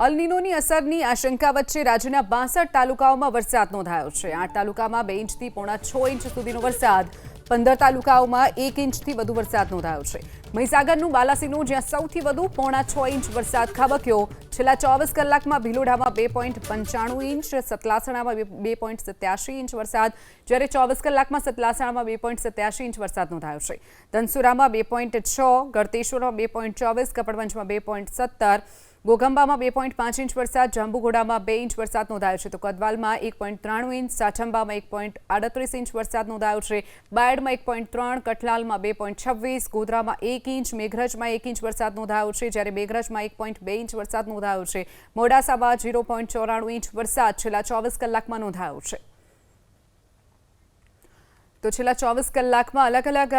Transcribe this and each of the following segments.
અલ નીનોની અસરની આશંકા વચ્ચે રાજ્યના 62 તાલુકાઓમાં વરસાદ નોંધાયો છે। 8 તાલુકામાં 2 ઇંચથી પોણા 6 ઇંચ સુધીનો વરસાદ, 15 તાલુકાઓમાં 1 ઇંચથી વધુ વરસાદ નોંધાયો છે। મહીસાગરનું બાલાસિનોર જ્યાં સૌથી વધુ પોણા 6 ઇંચ વરસાદ ખાબક્યો। છેલ્લા 24 કલાકમાં ભિલોડામાં 2.95 ઇંચ, સતલાસણામાં 2.87 ઇંચ વરસાદ, જ્યારે 24 કલાકમાં સતલાસણામાં 2.87 ઇંચ વરસાદ નોંધાયો છે। ધનસુરામાં 2.6, ગળતેશ્વરમાં 2.24, કપડવંજમાં 2.17, ગોગંબામાં 2.5 ઇંચ વરસાદ, જાંબુઘોડામાં 2 ઇંચ વરસાદ નોંધાયો છે, તો કદવાલમાં 1.93 ઇંચ, સાઠંબામાં 1.38 ઇંચ વરસાદ નોંધાયો છે, બાયડમાં 1.3, કઠલાલમાં 2.26, ગોધરામાં 1 ઇંચ, મેઘરજમાં 1 ઇંચ વરસાદ નોંધાયો છે, જ્યારે મેઘરજમાં 1.2 ઇંચ વરસાદ નોંધાયો છે। મોડાસામાં 0.94 ઇંચ વરસાદ છેલ્લા 24 કલાકમાં નોંધાયો છે। તો છેલ્લા 24 કલાકમાં અલગ અલગ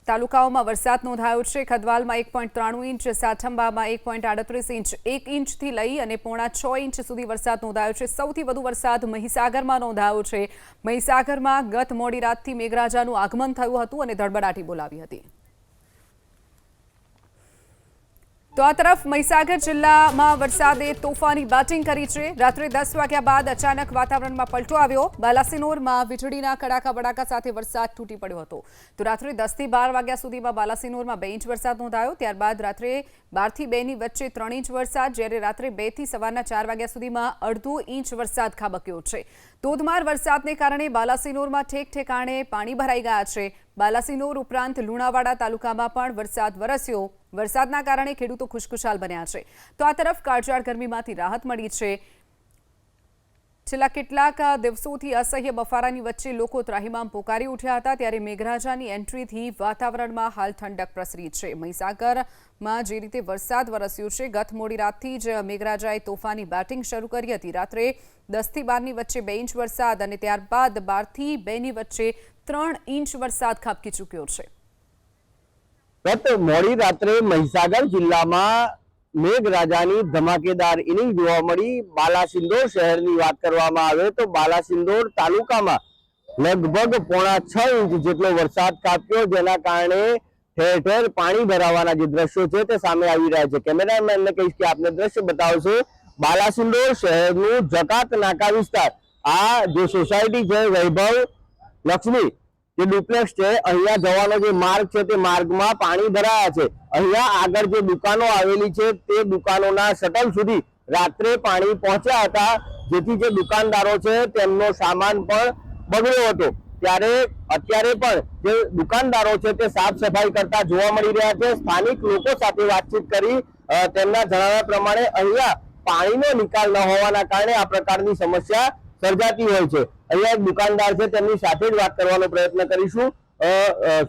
તાલુકાઓમાં વરસાદ નોંધાયો છે। ખદવાલમાં 1.93 ઇંચ, સાઠંબામાં 1.38 ઇંચ, 1 ઇંચથી લઈ અને પોણા 6 ઇંચ સુધી વરસાદ નોંધાયો છે। સૌથી વધુ વરસાદ મહીસાગરમાં નોંધાયો છે। મહીસાગરમાં ગત મોડી રાતથી મેઘરાજાનું આગમન થયું હતું અને ધડબડાટી બોલાવી હતી। તો આ તરફ મહીસાગર જિલ્લામાં વરસાદે તોફાની બેટિંગ કરી છે। રાત્રે 10 વાગ્યા બાદ અચાનક વાતાવરણમાં પલટો આવ્યો। બાલાસિનોરમાં વીજળીના કડાકા બડાકા સાથે વરસાદ તૂટી પડ્યો હતો। તો રાત્રે 10 થી 12 વાગ્યા સુધીમાં બાલાસિનોરમાં 2 ઇંચ વરસાદ નોંધાયો। ત્યારબાદ રાત્રે 12 થી 2 ની વચ્ચે 3 ઇંચ વરસાદ, જ્યારે રાત્રે 2 થી સવારના 4 વાગ્યા સુધીમાં અડધો ઇંચ વરસાદ ખાબક્યો છે। ધોધમાર વરસાદને કારણે બાલાસિનોરમાં ઠેક ઠેકાણે પાણી ભરાઈ ગયા છે। બાલાસિનોર ઉપરાંત લુણાવાડા તાલુકામાં પણ વરસાદ વરસ્યો। વરસાદના કારણે ખેડૂતો ખુશખુશાલ બન્યા છે। તો આ તરફ કાળઝાળ ગરમીમાંથી રાહત મળી છે। છેલ્લા કેટલાક દિવસોથી અસહ્ય બફારાની વચ્ચે લોકો ત્રાહિમામ પોકારી ઉઠ્યા હતા, ત્યારે મેઘરાજાની એન્ટ્રીથી વાતાવરણમાં હાલ ઠંડક પ્રસરી છે। મહીસાગરમાં જે રીતે વરસાદ વરસ્યો છે, ગત મોડી રાતથી જ મેઘરાજાએ તોફાની બેટિંગ શરૂ કરી હતી। રાત્રે 10 થી 12 ની વચ્ચે 2 ઇંચ વરસાદ અને ત્યારબાદ 12 થી 2 ની વચ્ચે 3 ઇંચ વરસાદ ખાબકી ચૂક્યો છે। ગત મોડી રાત્રે મહીસાગર જિલ્લામાં મેઘરાજાની ધમાકેદાર ઇનિંગ જોવા મળી। બાલાસિનોર શહેરની વાત કરવામાં આવે તો બાલાસિનોર તાલુકામાં લગભગ પોણા 6 ઇંચ જેટલો વરસાદ ખાબક્યો, જેના કારણે ઠેર ઠેર પાણી ભરાવાના જે દ્રશ્યો છે તે સામે આવી રહ્યા છે। કેમેરામેનને કહીશ કે આપને દ્રશ્ય બતાવશે। બાલાસિનોર શહેરનું જકાત નાકા વિસ્તાર, આ જે સોસાયટી છે વૈભવ લક્ષ્મી જે ડુપ્લેક્સ છે, અહીંયા જવાનો જે માર્ગ છે તે માર્ગમાં પાણી ભરાયા છે। અહીંયા આગળ જે દુકાનો આવેલી છે તે દુકાનોના શટલ સુધી રાત્રે પાણી પહોંચ્યા હતા, જેથી જે દુકાનદારો છે તેમનો સામાન પણ બગડ્યો હતો। ત્યારે અત્યારે પણ જે દુકાનદારો છે તે સાફ સફાઈ કરતા જોવા મળી રહ્યા છે। સ્થાનિક લોકો સાથે વાતચીત કરી તેમના જણાવ્યા પ્રમાણે અહીંયા પાણીનો નિકાલ ન હોવાના કારણે આ પ્રકારની સમસ્યા સર્જાતી હોય છે। અહીંયા એક દુકાનદાર છે, તેમની સાથે જ વાત કરવાનો પ્રયત્ન કરીશું।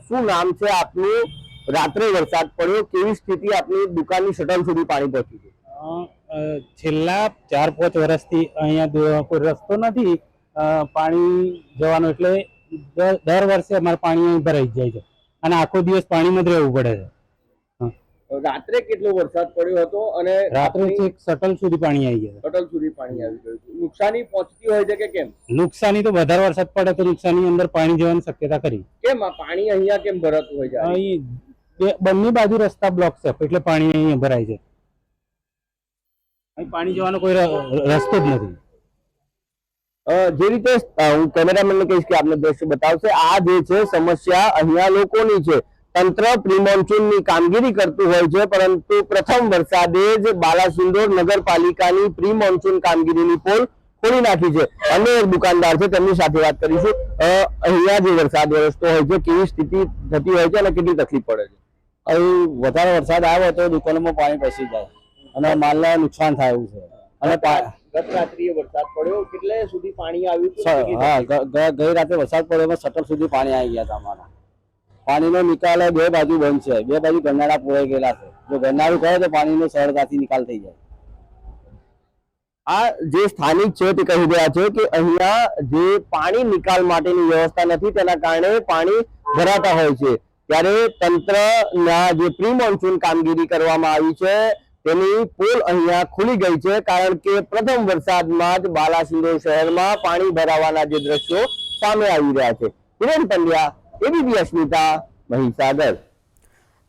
શું નામ છે આપનું? રાત્રે વરસાદ પડ્યો, કેવી સ્થિતિ આપની દુકાનની શટર સુધી પાણી પહોંચ્યું છે? છેલ્લા 4-5 વર્ષથી અહીંયા કોઈ રસ્તો નથી પાણી જવાનો, એટલે દર વર્ષે અમારે પાણી અહીં ભરાઈ જાય છે અને આખો દિવસ પાણીમાં જ રહેવું પડે છે। રાત્રે કેટલો વરસાદ પડ્યો હતો અને રાત્રે છેક શટલ સુધી પાણી આવી ગયા? શટલ સુધી પાણી આવી ગયું। નુકસાની પહોંચતી હોય છે કે કેમ? નુકસાની તો વધારે વરસાદ પડે તો નુકસાની અંદર પાણી જવાની શક્યતા ખરી। કેમ આ પાણી અહીંયા કેમ ભરાતું હોય છે? અહીં બંને બાજુ રસ્તા બ્લોક છે, એટલે પાણી અહીંયા ભરાય છે। અહીં પાણી જવાનો કોઈ રસ્તો જ નથી। જે રીતે હું કેમેરામેનને કહીશ કે આપને દ્રશ્ય બતાવશે, આ જે છે સમસ્યા અહીંયા લોકોની છે। તંત્ર પ્રી મોન્સૂનની કામગીરી કરતું હોય છે, પરંતુ પ્રથમ વરસાદે જ બાલાસિનોર નગરપાલિકાની પ્રી મોન્સૂન કામગીરીની પોલ ખોલી નાખી છે। અન્ય એક દુકાનદાર છે, તેમની સાથે વાત કરીશું। અહીંયા જે વરસાદ વરસતો હોય છે, કેવી સ્થિતિ થતી હોય છે અને કેટલી તકલીફ પડે છે? અહીં વધારે વરસાદ આવે તો દુકાનોમાં પાણી પેસી જાય અને માલને નુકસાન થાય એવું છે। અને ગત રાત્રિએ વરસાદ પડ્યો, કેટલે સુધી પાણી આવ્યું? હા, ગઈ રાતે વરસાદ પડ્યો, એમાં શટર સુધી પાણી આવી ગયા હતા અમારા। પાણીનો નિકાલ બે બાજુ બંધ છે, બે બાજુ ગરનાળા પોવાઈ ગયેલા છે। જો ગરનાળું કરે તો પાણીનો સરળતાથી નિકાલ થઈ જાય। આ જે સ્થાનિક છે તે કહી રહ્યા છે કે અહીંયા જે પાણી નિકાલ માટેની વ્યવસ્થા નથી, તેના કારણે પાણી ભરાતા હોય છે। ત્યારે તંત્રના જે પ્રી મોન્સૂન કામગીરી કરવામાં આવી છે તેની પોલ અહીંયા ખુલી ગઈ છે, કારણ કે પ્રથમ વરસાદમાં જ બાલાસિનોર શહેરમાં પાણી ભરાવાના જે દ્રશ્યો સામે આવી રહ્યા છે। કિરણ પંડ્યા, એબીપી અસ્મિતા, મહીસાગર।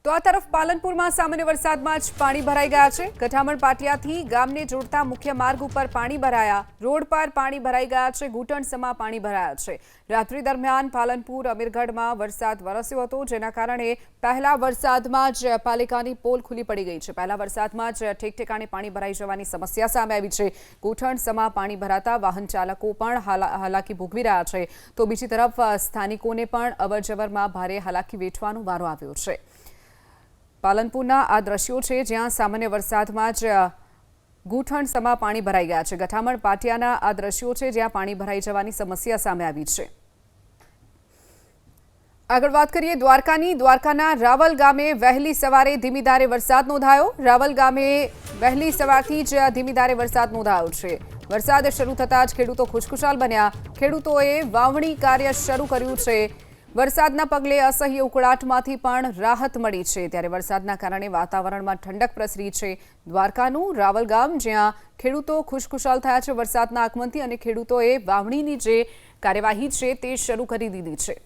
તો આ તરફ પાલનપુરમાં સામાન્ય વરસાદમાં જ પાણી ભરાઈ ગયા છે. ગઠામણ પાટિયાથી ગામને જોડતા મુખ્ય માર્ગ ઉપર પાણી ભરાયા. રોડ પર પાણી ભરાઈ ગયા છે. ઘૂંટણસમા પાણી ભરાયા છે. રાત્રિ દરમિયાન પાલનપુર અમીરગઢમાં વરસાદ વરસ્યો હતો, જેના કારણે પહેલા વરસાદમાં જ પાલિકાની પોલ ખુલ્લી પડી ગઈ છે. પહેલા વરસાદમાં જ ઠેક ઠેકાણે પાણી ભરાઈ જવાની સમસ્યા સામે આવી છે. ઘૂંટણસમા પાણી ભરાતા વાહન ચાલકો પણ હાલાકી ભોગવી રહ્યા છે, તો બીજી તરફ સ્થાનિકોને પણ અવરજવરમાં ભારે હાલાકી વેઠવાનો વારો આવ્યો છે. પાલનપુરના આ દ્રશ્યો છે, જ્યાં સામાન્ય વરસાદમાં જ ઘૂંટણસમા પાણી ભરાઈ ગયા છે. ગઠામણ પાટિયાના આ દ્રશ્યો છે, જ્યાં પાણી ભરાઈ જવાની સમસ્યા સામે આવી છે. આગળ વાત કરીએ દ્વારકાની. દ્વારકાના રાવલ ગામે વહેલી સવારે ધીમી ધારે વરસાદ નોંધાયો. રાવલ ગામે વહેલી સવારથી જ ધીમી ધારે વરસાદ નોંધાયો છે. વરસાદ શરૂ થતાં જ ખેડૂતો ખુશખુશાલ બન્યા. ખેડૂતોએ વાવણી કાર્ય શરૂ કર્યું છે. વરસાદના પગલે અસહ્ય ઉકળાટમાંથી પણ રાહત મળી છે. ત્યારે વરસાદના કારણે વાતાવરણમાં ઠંડક પ્રસરી છે. દ્વારકાનું રાવલ ગામ, જ્યાં ખેડૂતો ખુશખુશાલ થયા છે વરસાદના આગમનથી, અને ખેડૂતોએ વાવણીની જે કાર્યવાહી છે તે શરૂ કરી દીધી છે.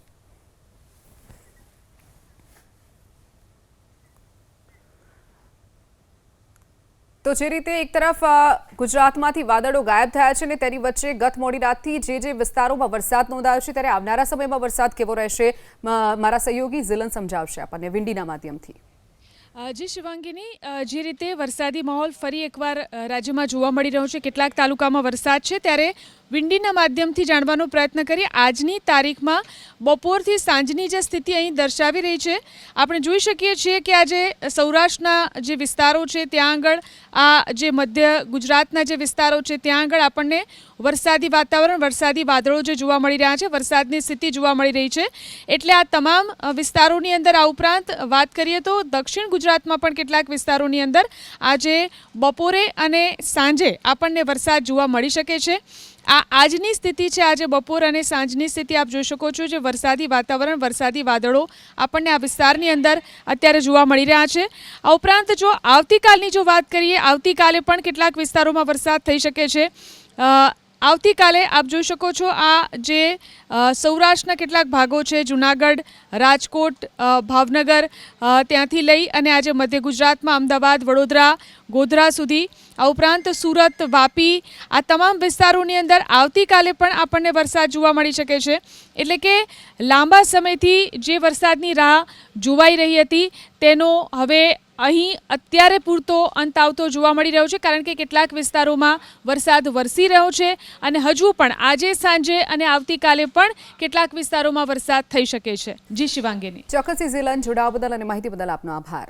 તો જે રીતે એક તરફ ગુજરાતમાંથી વાદળો ગાયબ થયા છે, અને તેની વચ્ચે ગત મોડી રાતથી જે વિસ્તારોમાં વરસાદ નોંધાયો છે, ત્યારે આવનારા સમયમાં વરસાદ કેવો રહેશે, મારા સહયોગી ઝિલન સમજાવશે આપણને વિંડીના માધ્યમથી. જી શિવાંગીની, જે રીતે વરસાદી માહોલ ફરી એકવાર રાજ્યમાં જોવા મળી રહ્યો છે, કેટલાક તાલુકામાં વરસાદ છે, ત્યારે વિંડીના માધ્યમથી જાણવાનો પ્રયત્ન કરીએ આજની તારીખમાં બપોરથી સાંજની જે સ્થિતિ અહીં દર્શાવી રહી છે. આપણે જોઈ શકીએ છીએ કે આજે સૌરાષ્ટ્રના જે વિસ્તારો છે ત્યાં આગળ, આ જે મધ્ય ગુજરાતના જે વિસ્તારો છે ત્યાં આગળ આપણને વરસાદી વાતાવરણ, વરસાદી વાદળો જે જોવા મળી રહ્યા છે, વરસાદની સ્થિતિ જોવા મળી રહી છે. એટલે આ તમામ વિસ્તારોની અંદર, આ ઉપરાંત વાત કરીએ તો દક્ષિણ ગુજરાતમાં પણ કેટલાક વિસ્તારોની અંદર આજે બપોરે અને સાંજે આપણને વરસાદ જોવા મળી શકે છે. આ આજની સ્થિતિ છે, આજે બપોર અને સાંજની સ્થિતિ આપ જોઈ શકો છો. જે વરસાદી વાતાવરણ, વરસાદી વાદળો આપણને આ વિસ્તારની અંદર અત્યારે જોવા મળી રહ્યા છે. આ ઉપરાંત જો આવતીકાલની જો વાત કરીએ, આવતીકાલે પણ કેટલાક વિસ્તારોમાં વરસાદ થઈ શકે છે. આવતીકાલે આપ જોઈ શકો છો, આ જે સૌરાષ્ટ્રના કેટલાક ભાગો છે, જૂનાગઢ, રાજકોટ, ભાવનગર, ત્યાંથી લઈ અને આજે મધ્ય ગુજરાતમાં અમદાવાદ, વડોદરા, ગોધરા સુધી, આ ઉપરાંત સુરત, વાપી, આ તમામ વિસ્તારોની અંદર આવતીકાલે પણ આપણને વરસાદ જોવા મળી શકે છે. એટલે કે લાંબા સમયથી જે વરસાદની રાહ જોવાઈ રહી હતી તેનો હવે અહીં અત્યારે પૂરતો અંત આવતો જોવા મળી રહ્યો છે, કારણ કે કેટલાક વિસ્તારોમાં વરસાદ વરસી રહ્યો છે, અને હજુ પણ આજે સાંજે અને આવતીકાલે પણ કેટલાક વિસ્તારોમાં વરસાદ થઈ શકે છે. જી શિવાંગીની. ચોક્કસ ઝિલન, જોડાવા બદલ અને માહિતી બદલ આપનો આભાર.